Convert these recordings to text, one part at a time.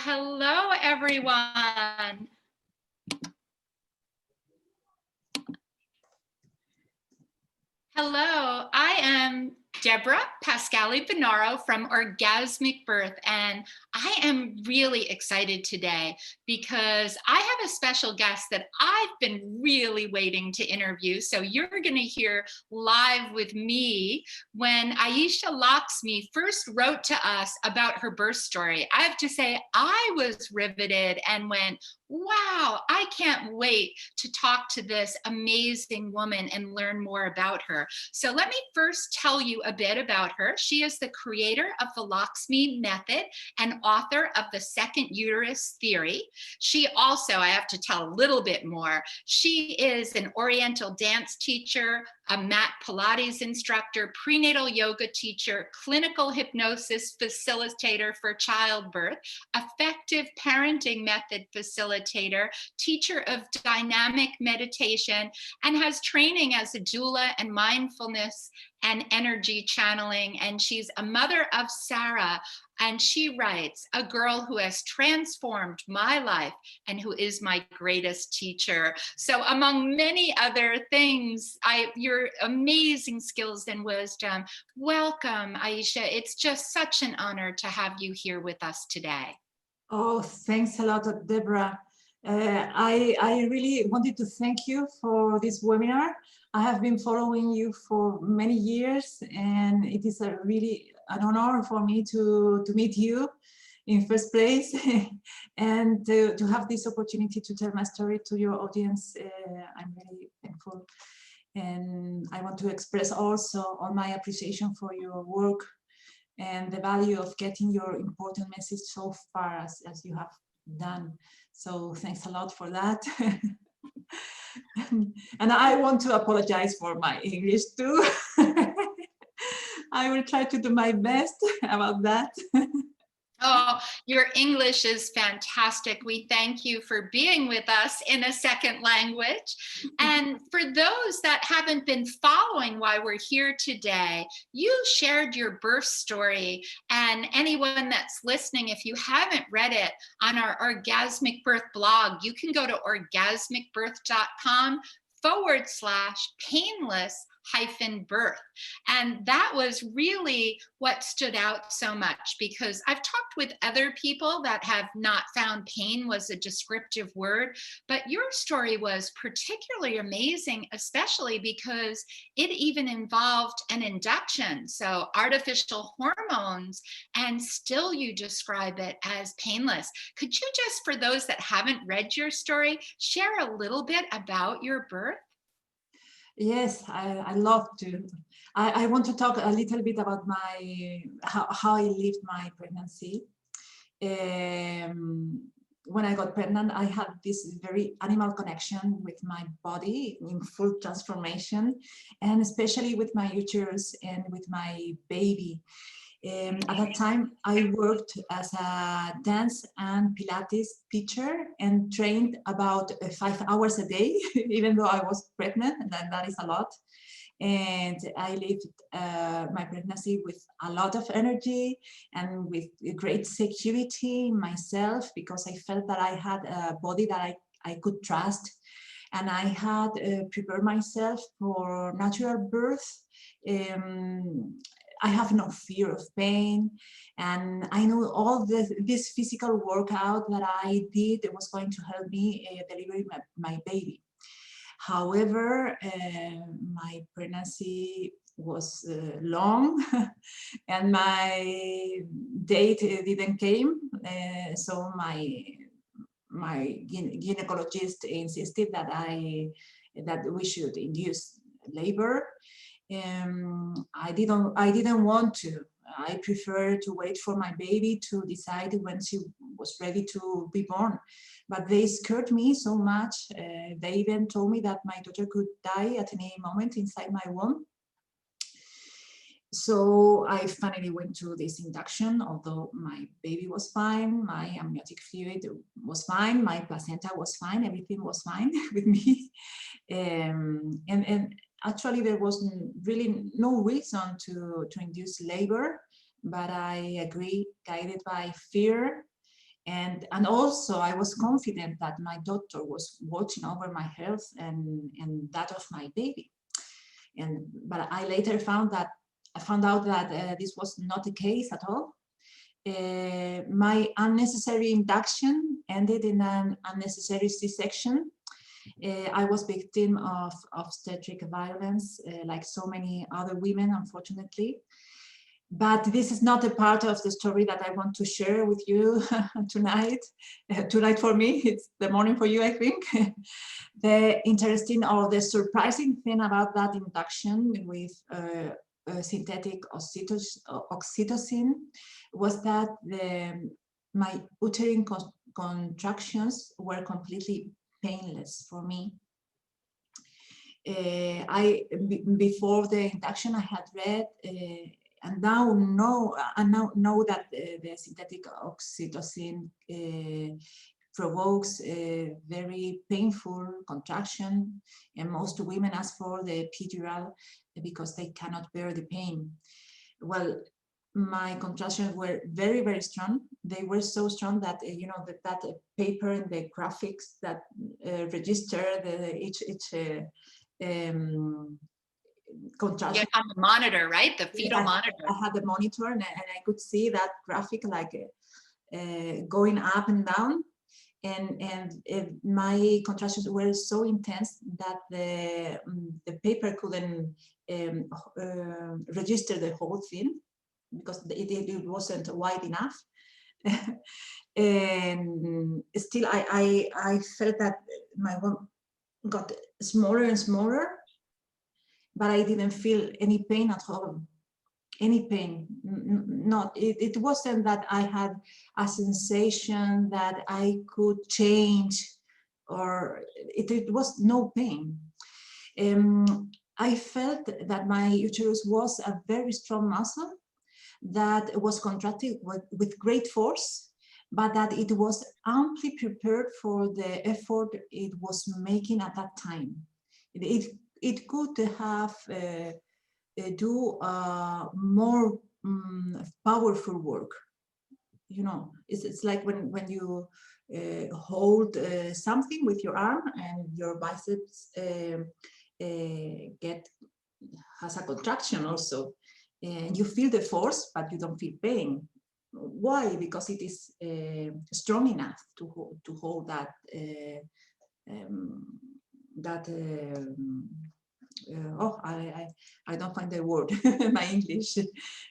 Hello, everyone. Hello, I am Deborah Pascali-Bonaro from Orgasmic Birth, and I am really excited today because I have a special guest that I've been really waiting to interview. So you're going to hear live with me when Aixa Laxmi first wrote to us about her birth story. I have to say, I was riveted and went, wow, I can't wait to talk to this amazing woman and learn more about her. So let me first tell you a bit about her. She is the creator of the Laxmi method and author of the second uterus theory. She also, I have to tell a little bit more, she is an Oriental dance teacher, a mat Pilates instructor, prenatal yoga teacher, clinical hypnosis facilitator for childbirth, effective parenting method facilitator, teacher of dynamic meditation, and has training as a doula and mindfulness and energy channeling. And she's a mother of Sarah. And she writes, a girl who has transformed my life and who is my greatest teacher. So among many other things, your amazing skills and wisdom. Welcome, Aixa. It's just such an honor to have you here with us today. Oh, thanks a lot, Deborah. I really wanted to thank you for this webinar. I have been following you for many years, and it is really an honor for me to meet you in first place and to have this opportunity to tell my story to your audience. I'm really thankful, and I want to express also all my appreciation for your work and the value of getting your important message so far as you have done. So thanks a lot for that. And I want to apologize for my English too. I will try to do my best about that. Oh, your English is fantastic. We thank you for being with us in a second language. And for those that haven't been following why we're here today, you shared your birth story. And anyone that's listening, if you haven't read it on our Orgasmic Birth blog, you can go to orgasmicbirth.com/painless-birth. And that was really what stood out so much, because I've talked with other people that have not found pain was a descriptive word, but your story was particularly amazing, especially because it even involved an induction, so artificial hormones, and still you describe it as painless. Could you just, for those that haven't read your story, share a little bit about your birth? Yes, I love to. I want to talk a little bit about how I lived my pregnancy. When I got pregnant, I had this very animal connection with my body in full transformation, and especially with my uterus and with my baby. At that time, I worked as a dance and Pilates teacher and trained about 5 hours a day, even though I was pregnant, and that is a lot. And I lived my pregnancy with a lot of energy and with great security in myself, because I felt that I had a body that I could trust. And I had prepared myself for natural birth. I have no fear of pain, and I know all this physical workout that I did was going to help me deliver my baby. However, my pregnancy was long and my date didn't came, so my gynecologist insisted that we should induce labor. I didn't want to. I preferred to wait for my baby to decide when she was ready to be born. But they scared me so much. They even told me that my daughter could die at any moment inside my womb. So I finally went to this induction, although my baby was fine, my amniotic fluid was fine, my placenta was fine, everything was fine with me. And actually, there was really no reason to induce labor, but I agreed, guided by fear. And also I was confident that my doctor was watching over my health and that of my baby. But I later found out that this was not the case at all. My unnecessary induction ended in an unnecessary C-section. I was victim of obstetric violence, like so many other women, unfortunately. But this is not a part of the story that I want to share with you tonight. Tonight for me, it's the morning for you, I think. The interesting or the surprising thing about that induction with synthetic oxytocin was that my uterine contractions were completely painless for me. Before the induction, I had read and now know that the synthetic oxytocin provokes a very painful contraction, and most women ask for the epidural because they cannot bear the pain. Well, my contractions were very, very strong. They were so strong that you know that paper and the graphics that register each contraction. On the monitor, right? The fetal monitor. I had the monitor and I could see that graphic like going up and down, and my contractions were so intense that the paper couldn't register the whole thing because it wasn't wide enough. And still I felt that my one got smaller and smaller, but I didn't feel any pain at all. Any pain. Not it wasn't that I had a sensation that I could change, or it was no pain. I felt that my uterus was a very strong muscle that was contracted with great force, but that it was amply prepared for the effort it was making at that time. It could have do more powerful work. You know, it's like when you hold something with your arm and your biceps has a contraction also, and you feel the force, but you don't feel pain. Why? Because it is strong enough to hold that I don't find the word my English, you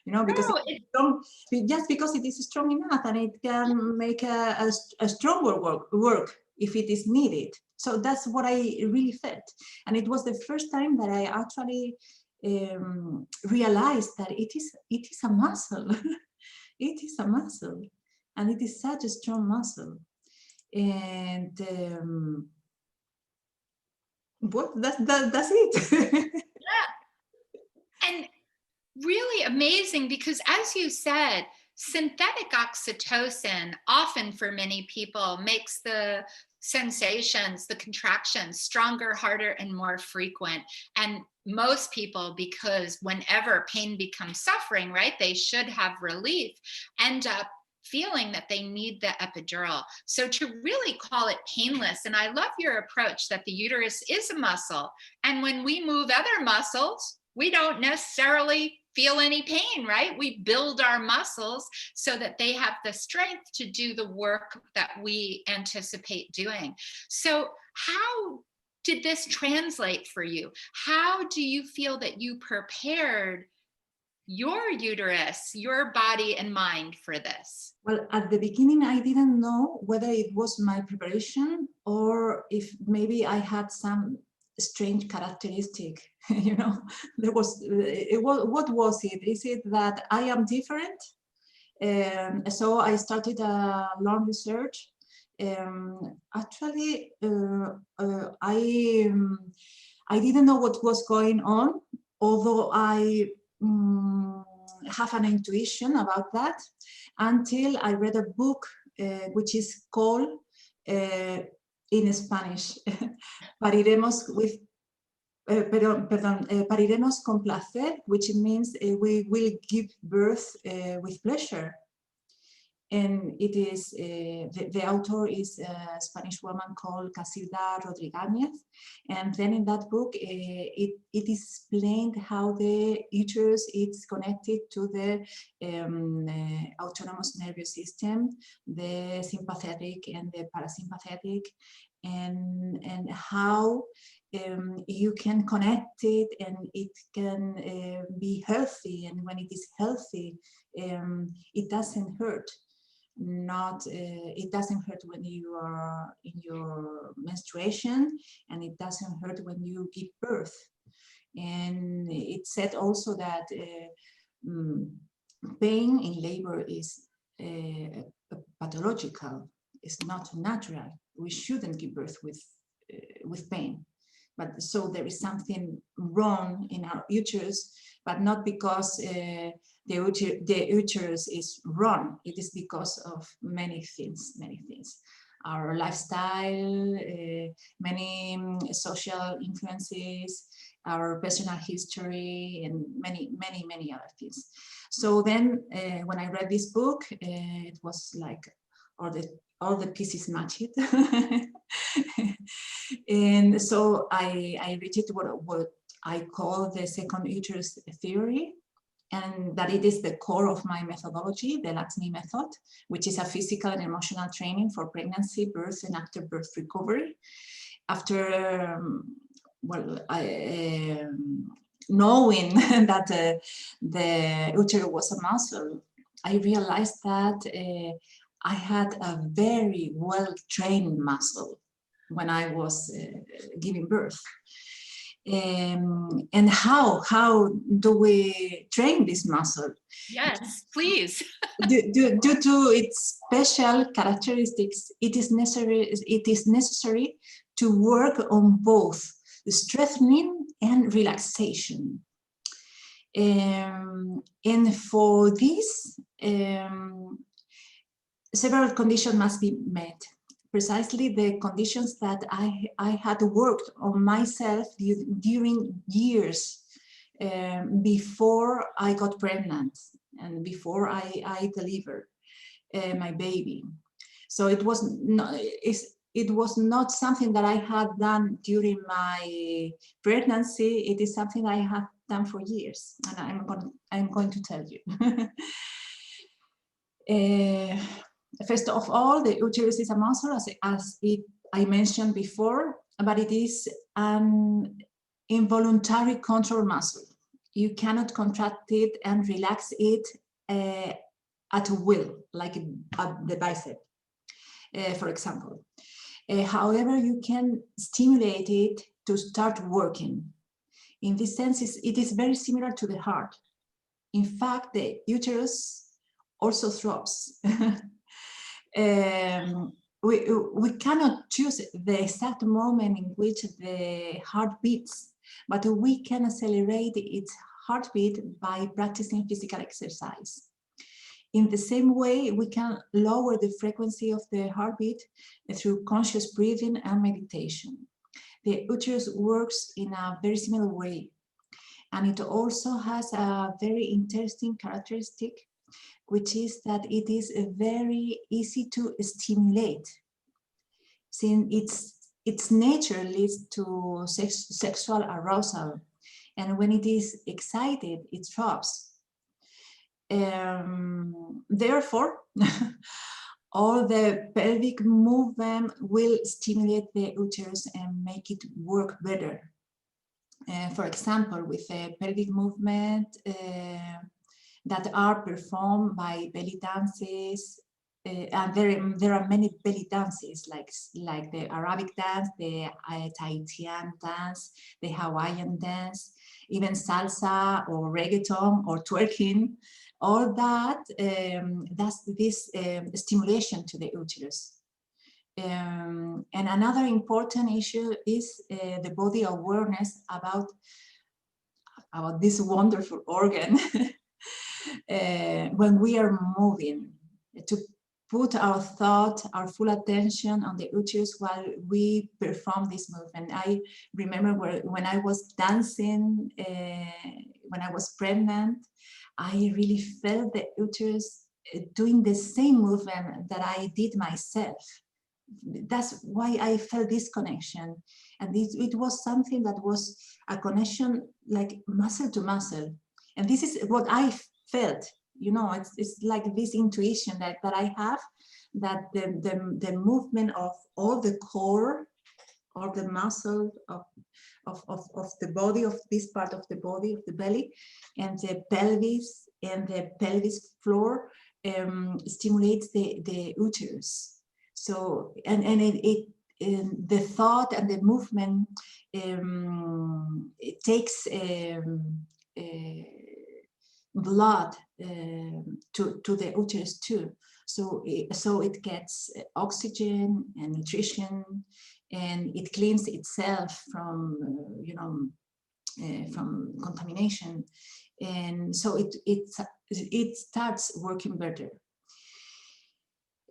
know, because it's strong, just because it is strong enough, and it can make a stronger work if it is needed. So that's what I really felt, and it was the first time that I actually realized that it is a muscle. It is a muscle, and it is such a strong muscle. And what that's it. Yeah. And really amazing, because as you said, synthetic oxytocin often for many people makes the sensations, the contractions, stronger, harder, and more frequent. And most people, because whenever pain becomes suffering, right, they should have relief, end up feeling that they need the epidural. So to really call it painless, and I love your approach that the uterus is a muscle, and when we move other muscles, we don't necessarily feel any pain, right? We build our muscles so that they have the strength to do the work that we anticipate doing. So how did this translate for you? How do you feel that you prepared your uterus, your body and mind for this? Well, at the beginning, I didn't know whether it was my preparation or if maybe I had some strange characteristic. You know, what was it? Is it that I am different? So I started a long research. Actually, I didn't know what was going on, although I have an intuition about that, until I read a book which is called in Spanish Pariremos with pariremos con placer, which means we will give birth with pleasure. And it is, the author is a Spanish woman called Casilda Rodriguez. And then in that book, it explained how the uterus is connected to the autonomous nervous system, the sympathetic and the parasympathetic, and how you can connect it and it can be healthy. And when it is healthy, it doesn't hurt. It doesn't hurt when you are in your menstruation, and it doesn't hurt when you give birth. And it said also that pain in labor is pathological. It's not natural. We shouldn't give birth with pain. But so there is something wrong in our uterus, but not because the uterus is wrong. It is because of many things. Our lifestyle, many social influences, our personal history, and many other things. So then when I read this book, it was like all the pieces matched. And so I reached what I call the second uterus theory, and that it is the core of my methodology, the Laxmi method, which is a physical and emotional training for pregnancy, birth, and after birth recovery. After, knowing that the uterus was a muscle, I realized that I had a very well-trained muscle when I was giving birth. And how do we train this muscle? Yes, please. Due to its special characteristics, it is necessary to work on both the strengthening and relaxation. And for this, several conditions must be met. Precisely the conditions that I had worked on myself during years before I got pregnant and before I delivered my baby. So it was not something that I had done during my pregnancy. It is something I have done for years, and I'm going to tell you. First of all, the uterus is a muscle, as I mentioned before, but it is an involuntary control muscle. You cannot contract it and relax it at will, like the bicep, for example. However, you can stimulate it to start working. In this sense, it is very similar to the heart. In fact, the uterus also throbs. We cannot choose the exact moment in which the heart beats, but we can accelerate its heartbeat by practicing physical exercise. In the same way, we can lower the frequency of the heartbeat through conscious breathing and meditation. The uterus works in a very similar way, and it also has a very interesting characteristic, which is that it is very easy to stimulate, since its nature leads to sexual arousal, and when it is excited, it throbs. Therefore, all the pelvic movement will stimulate the uterus and make it work better. For example, with the pelvic movement that are performed by belly dances, and there are many belly dances like the Arabic dance, the Tahitian dance, the Hawaiian dance, even salsa or reggaeton or twerking. All that does this stimulation to the uterus. And another important issue is the body awareness about this wonderful organ. When we are moving, to put our thought, our full attention on the uterus while we perform this movement. I remember when I was dancing, when I was pregnant, I really felt the uterus doing the same movement that I did myself. That's why I felt this connection. And it was something that was a connection like muscle to muscle. And this is what I felt, you know, it's like this intuition that I have, that the movement of all the core or the muscle of the body, of this part of the body, of the belly, and the pelvis floor stimulates the uterus. So, and the thought and the movement, it takes blood to the uterus too. So it gets oxygen and nutrition, and it cleans itself from, you know, from contamination. And so it starts working better.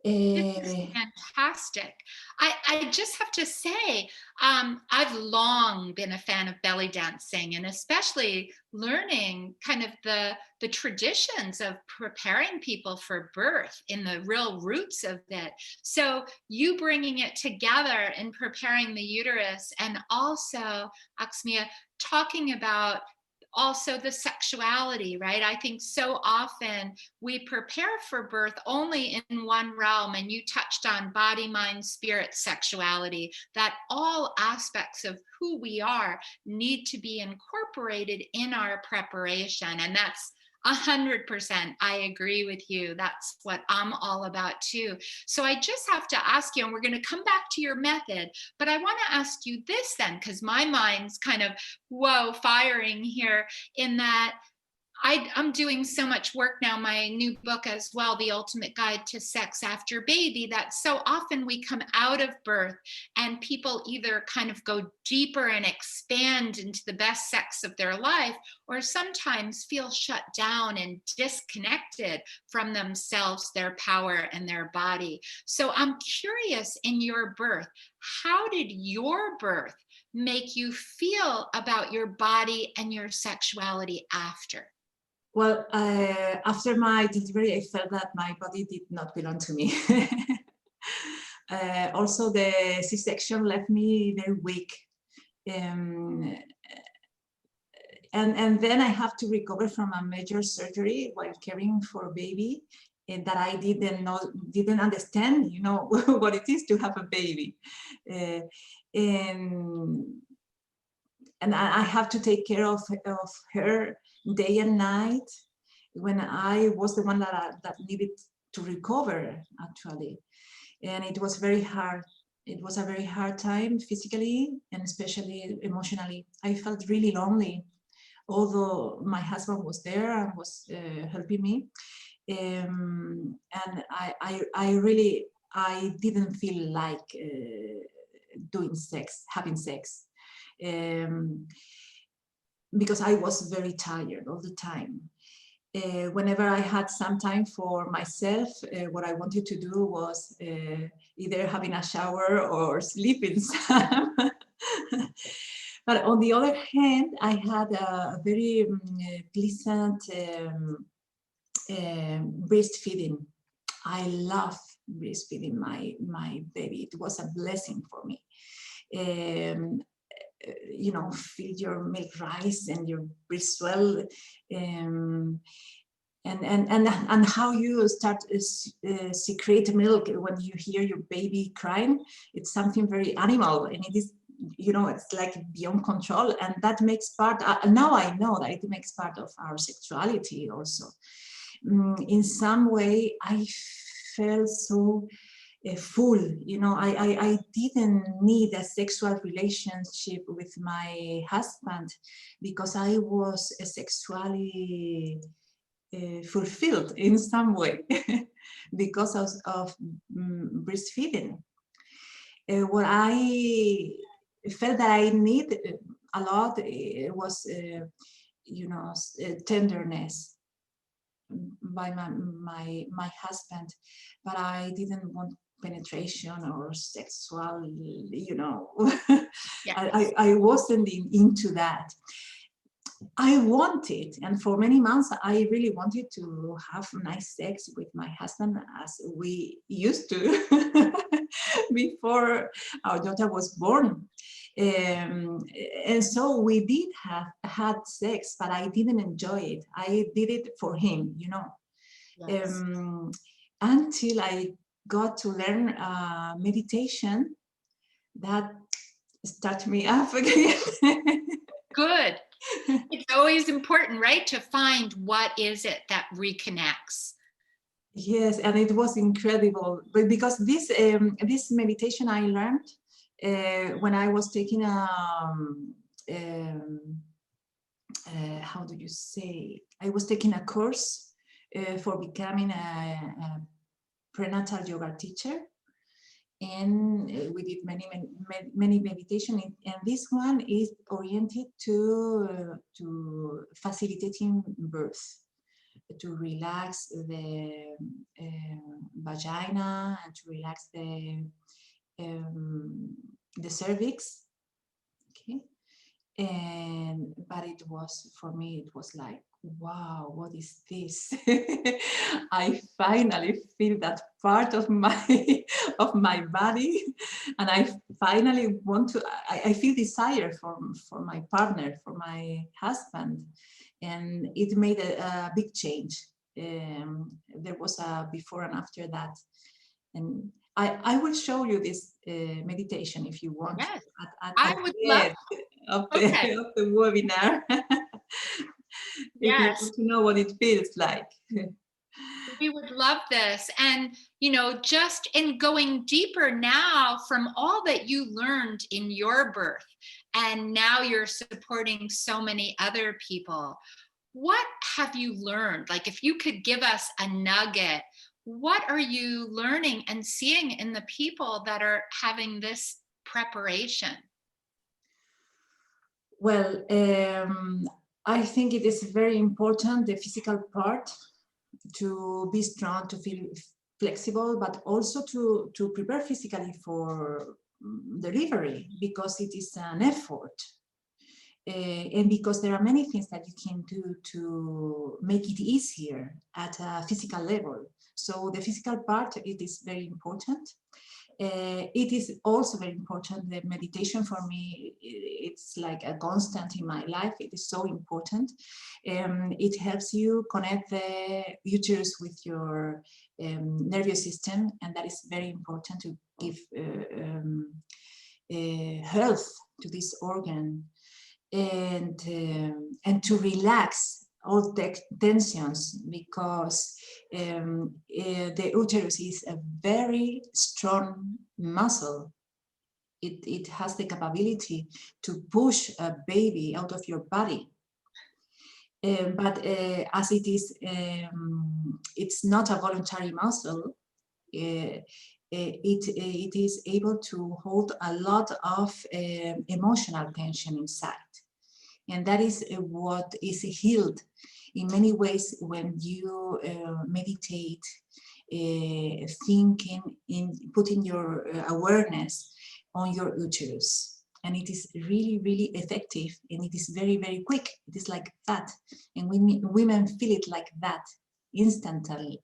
This is fantastic. I just have to say, I've long been a fan of belly dancing, and especially learning kind of the traditions of preparing people for birth in the real roots of it. So you bringing it together in preparing the uterus, and also, Laxmi, talking about also the sexuality, right? I think so often we prepare for birth only in one realm, and you touched on body, mind, spirit, sexuality, that all aspects of who we are need to be incorporated in our preparation. And that's 100%. I agree with you. That's what I'm all about too. So I just have to ask you, and we're going to come back to your method, but I want to ask you this then, because my mind's kind of, whoa, firing here, in that I'm doing so much work now, my new book as well, The Ultimate Guide to Sex After Baby, that so often we come out of birth and people either kind of go deeper and expand into the best sex of their life, or sometimes feel shut down and disconnected from themselves, their power, and their body. So I'm curious, in your birth, how did your birth make you feel about your body and your sexuality after? Well, after my delivery, I felt that my body did not belong to me. Also, the C-section left me very weak. And then I have to recover from a major surgery while caring for a baby, and that I didn't understand, you know, what it is to have a baby. And I have to take care of her day and night, when I was the one that needed to recover, actually. And it was very hard. It was a very hard time physically and especially emotionally. I felt really lonely, although my husband was there and was helping me. And I didn't feel like doing sex, having sex. Because I was very tired all the time. Whenever I had some time for myself, what I wanted to do was either having a shower or sleeping some. But on the other hand, I had a very pleasant breastfeeding. I love breastfeeding my baby. It was a blessing for me. You know, feel your milk rise and your breast swell, and how you start secrete milk when you hear your baby crying. It's something very animal, and it is, you know, it's like beyond control, and that makes part, now I know that it makes part of our sexuality also. In some way I felt so full, you know. I didn't need a sexual relationship with my husband because I was sexually fulfilled in some way because of breastfeeding. What I felt that I need a lot was, you know, tenderness by my husband, but I didn't want penetration or sexual, you know. Yes. I wasn't into that. I wanted, and for many months, I really wanted to have nice sex with my husband as we used to before our daughter was born. And so we did have had sex, but I didn't enjoy it. I did it for him, you know, Yes. until I got to learn meditation that started me up again. Good. It's always important, right, to find what is it that reconnects. Yes, and it was incredible, but because this meditation I learned when I was taking how do you say? I was taking a course for becoming a prenatal yoga teacher, and we did many meditation, and this one is oriented to facilitating birth, to relax the vagina and to relax the cervix. Okay, and but it was, for me, it was like, wow, what is this? I finally feel that part of my of my body, and I finally want to, I feel desire for my partner, for my husband, and it made a big change. There was a before and after that, and I will show you this meditation if you want, Yes, at I would the love. end of Okay. the webinar. If you Yes, want to know what it feels like. we would love this. And, just in going deeper now from all that you learned in your birth, and now you're supporting so many other people, what have you learned? Like, if you could give us a nugget, what are you learning and seeing in the people that are having this preparation? Well, I think it is very important, the physical part, to be strong, to feel flexible, but also to prepare physically for delivery, because it is an effort. And because there are many things that you can do to make it easier at a physical level. So the physical part, it is very important. It is also very important, the meditation for me, it's like a constant in my life. It is so important. It helps you connect the uterus with your nervous system, and that is very important to give health to this organ, and to relax all the tensions, because the uterus is a very strong muscle. It has the capability to push a baby out of your body. But as it is, it's not a voluntary muscle. It is able to hold a lot of emotional tension inside. And that is what is healed in many ways when you meditate, thinking, putting your awareness on your uterus. And it is really, really effective, and it is very, very quick. It is like that. And women feel it like that, instantly.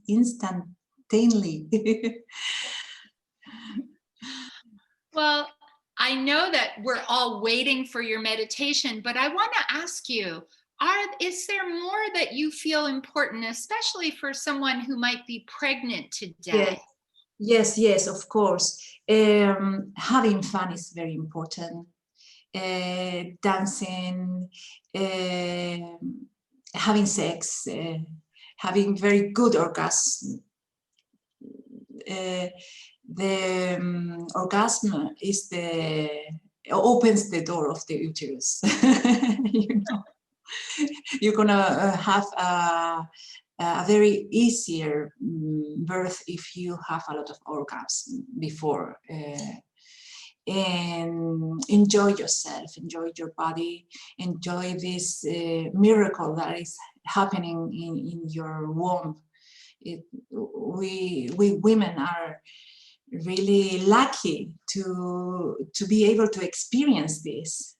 Instantaneously. Well, I know that we're all waiting for your meditation, but I want to ask you, is there more that you feel important, especially for someone who might be pregnant today? Yes, of course. Having fun is very important. Dancing, having sex, having very good orgasm. The orgasm is opens the door of the uterus. You know, you're gonna have a very easier birth if you have a lot of orgasm before. And enjoy yourself, enjoy your body, enjoy this miracle that is happening in your womb. We women are really lucky to be able to experience this.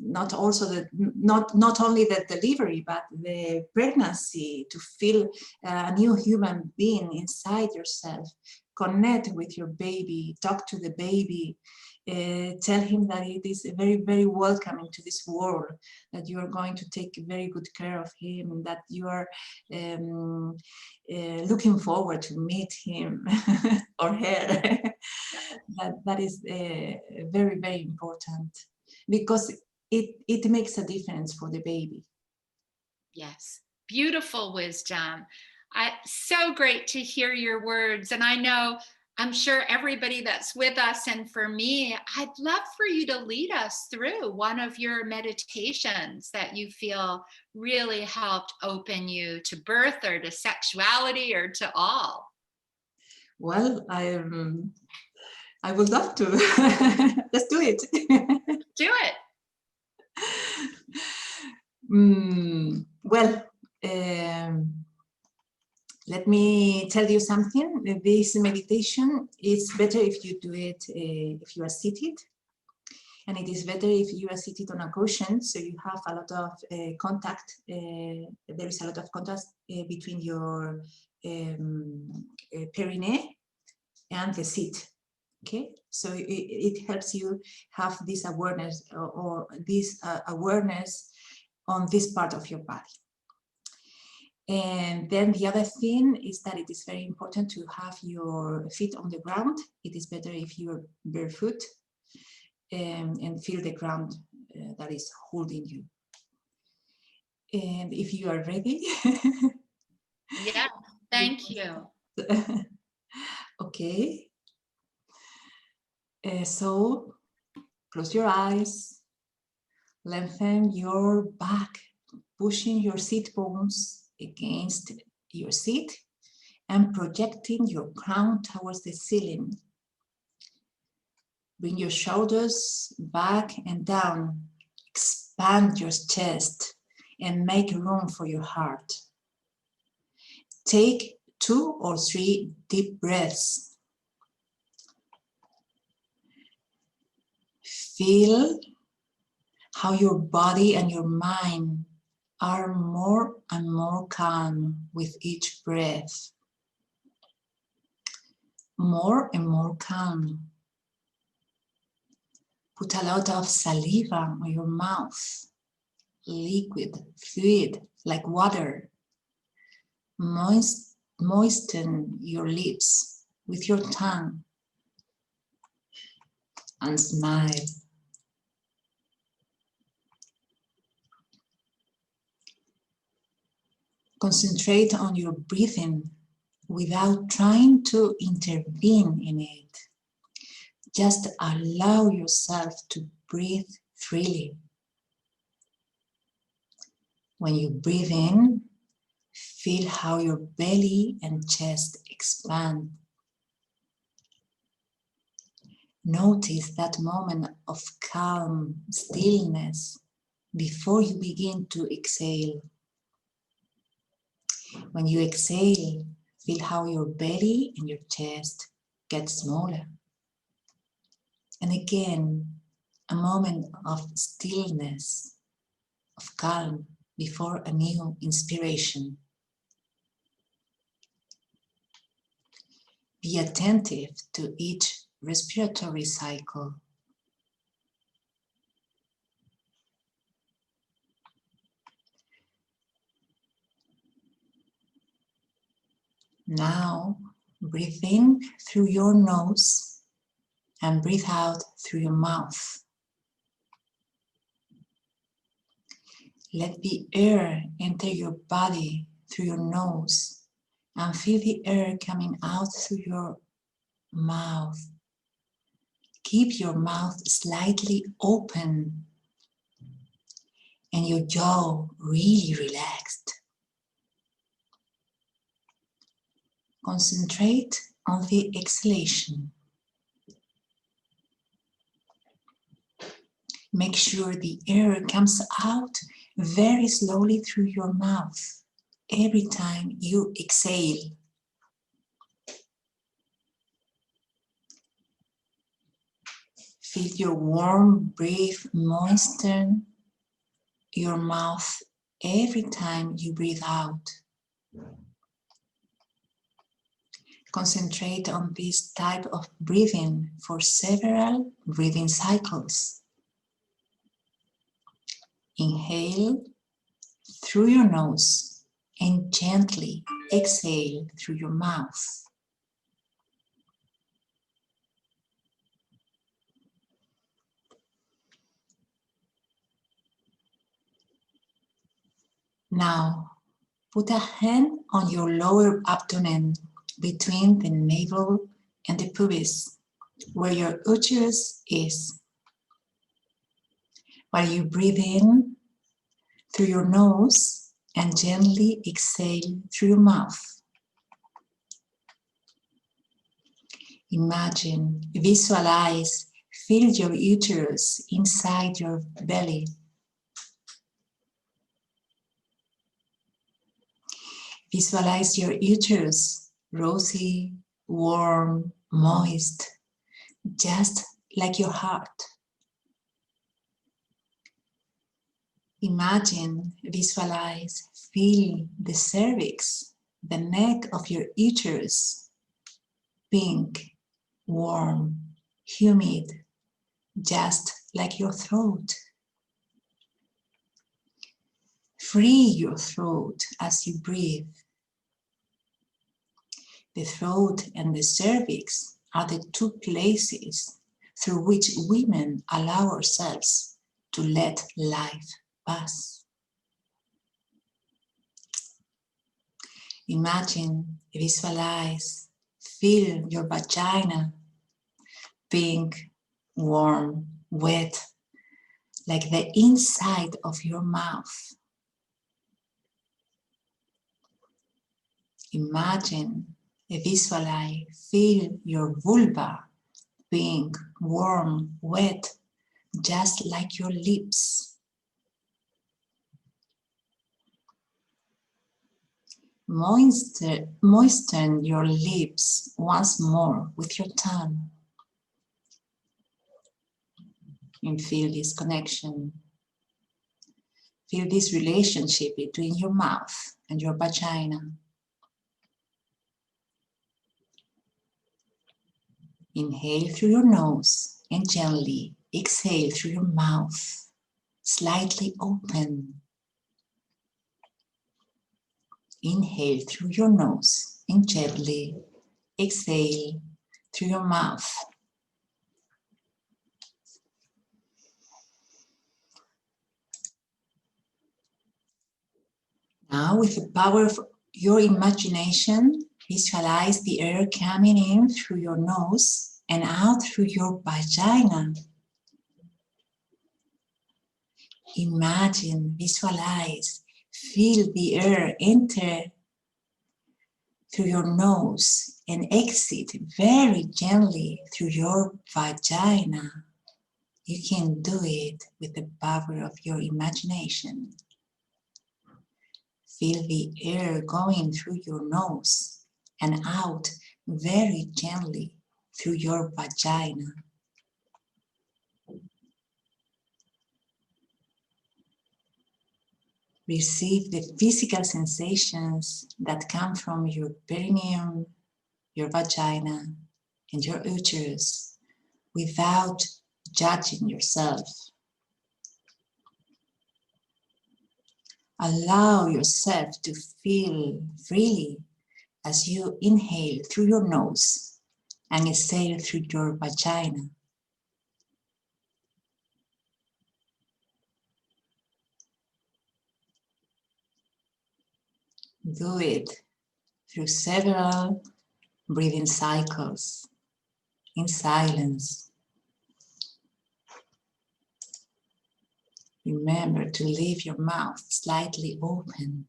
not also not only the delivery, but the pregnancy, to feel a new human being inside yourself, connect with your baby, talk to the baby, tell him that it is very, very welcoming to this world, that you are going to take very good care of him, that you are looking forward to meet him or her. that is very, very important, because it makes a difference for the baby. Yes, beautiful wisdom. So great to hear your words. And I'm sure everybody that's with us, and for me, I'd love for you to lead us through one of your meditations that you feel really helped open you to birth or to sexuality or to all. Well, I would love to. Let's do it. Do it. Well, let me tell you something. This meditation is better if you do it if you are seated, and it is better if you are seated on a cushion, so you have a lot of contact. There is a lot of contact between your perineum and the seat. Okay, so it helps you have this awareness, or this awareness on this part of your body. And then the other thing is that it is very important to have your feet on the ground. It is better if you're barefoot and feel the ground that is holding you. And if you are ready. Yeah, thank you. Okay. So close your eyes, lengthen your back, pushing your seat bones against your seat and projecting your crown towards the ceiling. Bring your shoulders back and down, expand your chest and make room for your heart. Take 2 or 3 deep breaths. Feel how your body and your mind are more and more calm with each breath. More and more calm. Put a lot of saliva on your mouth, liquid, fluid, like water. Moisten your lips with your tongue and smile. Concentrate on your breathing without trying to intervene in it. Just allow yourself to breathe freely. When you breathe in, feel how your belly and chest expand. Notice that moment of calm, stillness before you begin to exhale. When you exhale, feel how your belly and your chest get smaller. And again, a moment of stillness, of calm before a new inspiration. Be attentive to each respiratory cycle. Now, breathe in through your nose and breathe out through your mouth. Let the air enter your body through your nose and feel the air coming out through your mouth. Keep your mouth slightly open and your jaw really relaxed. Concentrate on the exhalation. Make sure the air comes out very slowly through your mouth every time you exhale. Feel your warm breath moisten your mouth every time you breathe out. Concentrate on this type of breathing for several breathing cycles. Inhale through your nose and gently exhale through your mouth. Now, put a hand on your lower abdomen between the navel and the pubis, where your uterus is. While you breathe in through your nose and gently exhale through your mouth. Imagine, visualize, feel your uterus inside your belly. Visualize your uterus, rosy, warm, moist, just like your heart. Imagine, visualize, feel the cervix, the neck of your uterus, pink, warm, humid, just like your throat. Free your throat as you breathe. The throat and the cervix are the two places through which women allow ourselves to let life pass. Imagine, visualize, feel your vagina, pink, warm, wet, like the inside of your mouth. Imagine, visualize, feel your vulva, pink, warm, wet, just like your lips. Moisten your lips once more with your tongue. And feel this connection. Feel this relationship between your mouth and your vagina. Inhale through your nose and gently exhale through your mouth, slightly open. Inhale through your nose and gently exhale through your mouth. Now, with the power of your imagination, visualize the air coming in through your nose and out through your vagina. Imagine, visualize, feel the air enter through your nose and exit very gently through your vagina. You can do it with the power of your imagination. Feel the air going through your nose and out very gently through your vagina. Receive the physical sensations that come from your perineum, your vagina, and your uterus without judging yourself. Allow yourself to feel freely as you inhale through your nose and exhale through your vagina. Do it through several breathing cycles in silence. Remember to leave your mouth slightly open.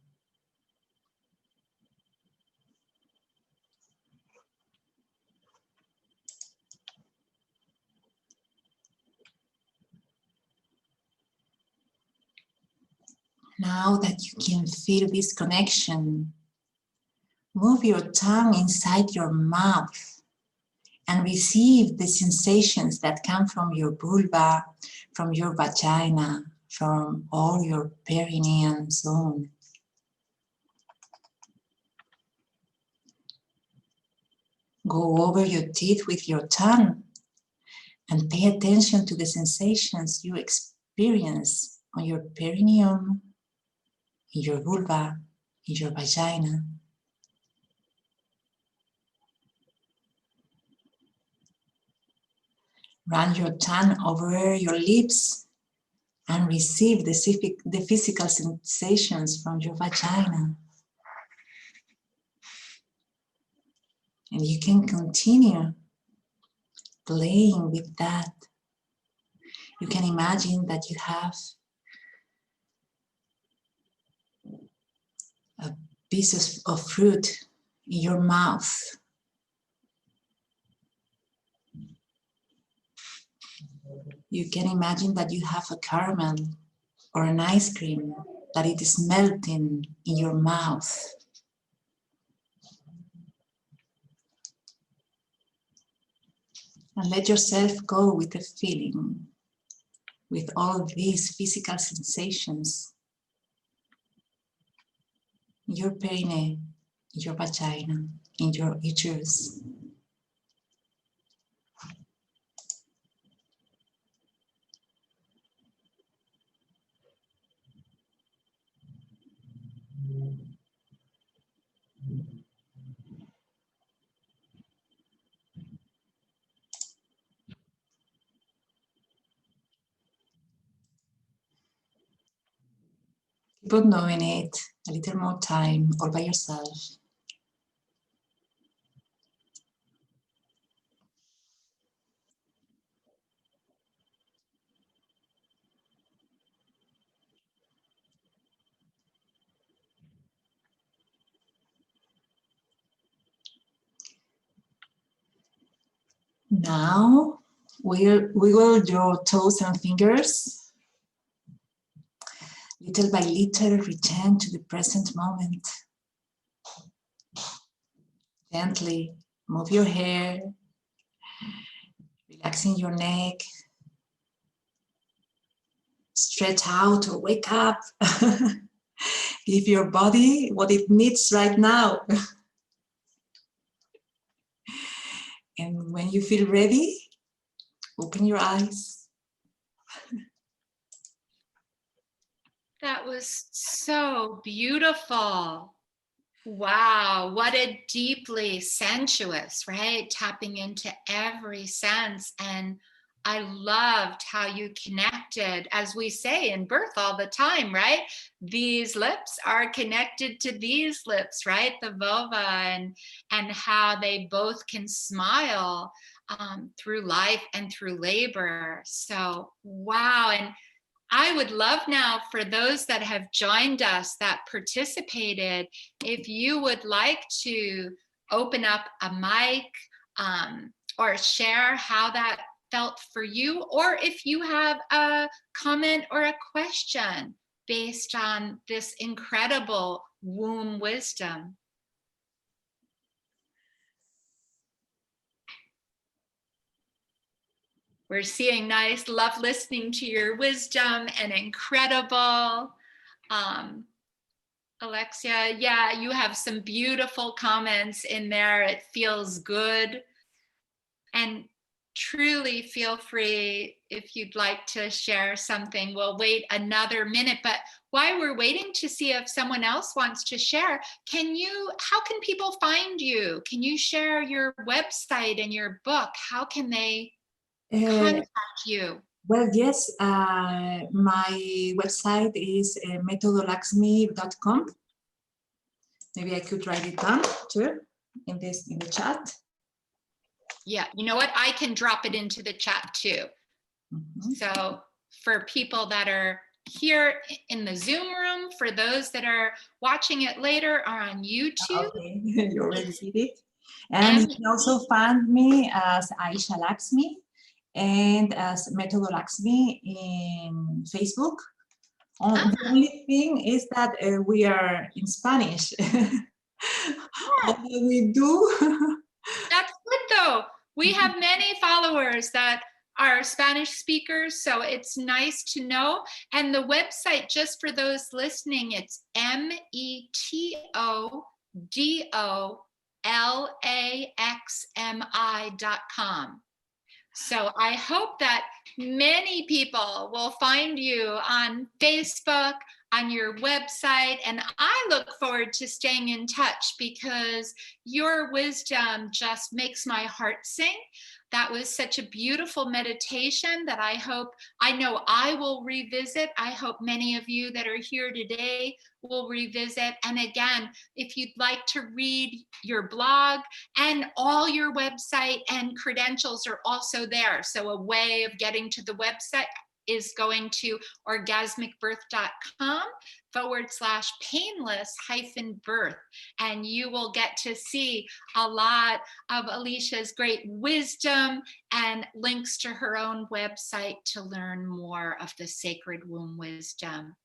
Now that you can feel this connection, move your tongue inside your mouth and receive the sensations that come from your vulva, from your vagina, from all your perineum zone. Go over your teeth with your tongue and pay attention to the sensations you experience on your perineum, in your vulva, in your vagina. Run your tongue over your lips and receive the physical sensations from your vagina. And you can continue playing with that. You can imagine that you have a piece of fruit in your mouth. You can imagine that you have a caramel or an ice cream, that it is melting in your mouth. And let yourself go with the feeling, with all these physical sensations in your perineum, in your vagina, in your uterus. Keep on doing it a little more time all by yourself. Now we will draw toes and fingers. Little by little, return to the present moment. Gently move your hair, relaxing your neck. Stretch out or wake up. Give your body what it needs right now. And when you feel ready, open your eyes. That was so beautiful. Wow, what a deeply sensuous, right? Tapping into every sense. And I loved how you connected, as we say in birth all the time, right? These lips are connected to these lips, right? The vulva, and how they both can smile through life and through labor. So, wow. And I would love now for those that have joined us, that participated, if you would like to open up a mic or share how that felt for you, or if you have a comment or a question based on this incredible womb wisdom. We're seeing nice, love listening to your wisdom and incredible. Alexia, yeah, you have some beautiful comments in there. It feels good. And truly feel free if you'd like to share something. We'll wait another minute, but while we're waiting to see if someone else wants to share, how can people find you? Can you share your website and your book? How can they contact you? Well, yes, my website is methodolaxmi.com. Maybe I could write it down too in the chat. Yeah, you know what? I can drop it into the chat too. Mm-hmm. So for people that are here in the Zoom room, for those that are watching it later or on YouTube. Okay, you already see it. And you can also find me as Aixa Laxmi and as Method Laxmi in Facebook. The only thing is that we are in Spanish. All that we do. That's good though. We have many followers that are Spanish speakers, so it's nice to know. And the website, just for those listening, it's metodolaxmi.com. So I hope that many people will find you on Facebook, on your website, and I look forward to staying in touch because your wisdom just makes my heart sing. That was such a beautiful meditation that I know I will revisit. I hope many of you that are here today will revisit. And again, if you'd like to read your blog, and all your website and credentials are also there. So a way of getting to the website is going to orgasmicbirth.com/painless-birth. And you will get to see a lot of Alicia's great wisdom and links to her own website to learn more of the sacred womb wisdom.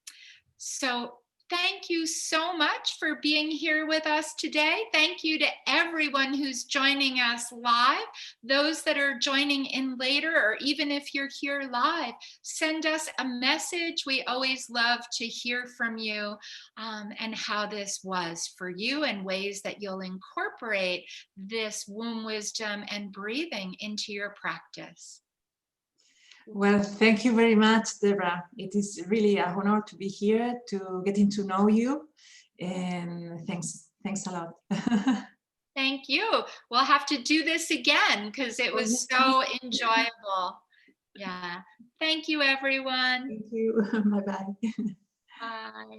So thank you so much for being here with us today. Thank you to everyone who's joining us live. Those that are joining in later, or even if you're here live, send us a message. We always love to hear from you and how this was for you and ways that you'll incorporate this womb wisdom and breathing into your practice. Well, thank you very much, Deborah. It is really an honor to be here, to getting to know you, and thanks a lot. Thank you. We'll have to do this again because it was so enjoyable. Yeah. Thank you, everyone. Thank you. Bye-bye. Bye.